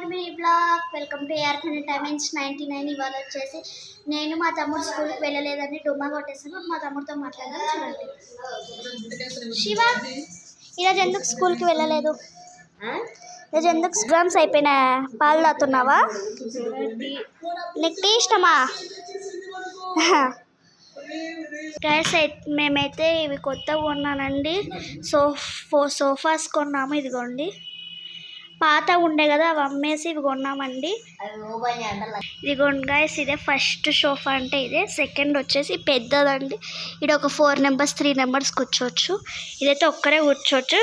Me blog welcome to AR timings 99. ఇవాళ వచ్చేసి నేను మా తమ్ముడు స్కూల్కి వెళ్ళలేదని డుమ్మా కొట్టేసాను. మా తమ్ముడితో మాట్లాడదాం చూడండి. శివ, ఈరోజు ఎందుకు స్కూల్కి వెళ్ళలేదు? ఈరోజు ఎందుకు ఎగ్జామ్స్ అయిపోయినా పాలు తాగుతున్నావా? నీకు టీ ఇష్టమా? గైస్ మేమైతే ఇవి కొత్తగా కొన్నానండి. సోఫాస్ కొన్నాము. ఇదిగోండి, పాత ఉండే కదా అవి అమ్మేసి ఇవి కొన్నామండి. ఇదిగోండి గైస్, ఇదే ఫస్ట్ సోఫా అంటే ఇదే. సెకండ్ వచ్చేసి పెద్దదండి. ఇది ఒక 4 మెంబర్స్ 3 మెంబర్స్ కూర్చోవచ్చు. ఇదైతే ఒక్కరే కూర్చోవచ్చు.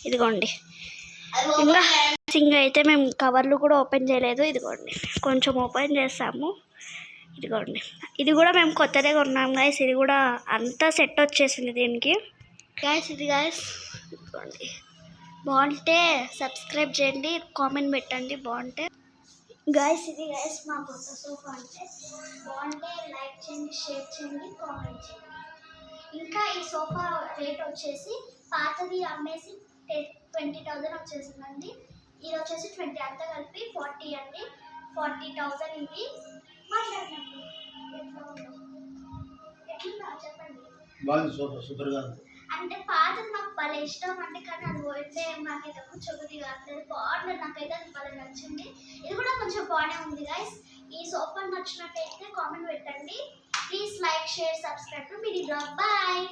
ఇదిగోండి, ఇంకా అయితే మేము కవర్లు కూడా ఓపెన్ చేయలేదు. ఇదిగోండి, కొంచెం ఓపెన్ చేస్తాము. ఇదిగోండి, ఇది కూడా మేము కొత్తదే కొన్నాం గైస్. ఇది కూడా అంతా సెట్ వచ్చేసింది దీనికి గైస్. ఇది గైస్ ఇదిగోండి, బాగుంటే సబ్స్క్రైబ్ చేయండి, కామెంట్ పెట్టండి బాగుంటే. గైస్ ఇది గైస్ మా కొత్త సోఫా. అంటే బాగుంటే లైక్ చేయండి, షేర్ చేయండి, కామెంట్ చేయండి. ఇంకా ఈ సోఫా రేట్ వచ్చేసి పాతది అమ్మేసి 20,000 వచ్చేసిందండి. ఇది వచ్చేసి 20, అంతా కలిపి 40 అండి. 40,000 ఇది. మాట్లాడినప్పుడు ఎట్లుందా చెప్పండి. సూపర్గా అంటే పాతది నాకు భలే ఇష్టం అండి, కానీ అది పోయితే నాకైతే కూర్చోబుద్ధి కావట్లేదు. బాగుంటుంది, నాకైతే అది భలే నచ్చింది. ఇది కూడా కొంచెం బాగానే ఉంది గైస్. ఈ సోఫా నచ్చినట్టయితే కామెంట్ పెట్టండి. Please like, share, subscribe to mini blog. Bye.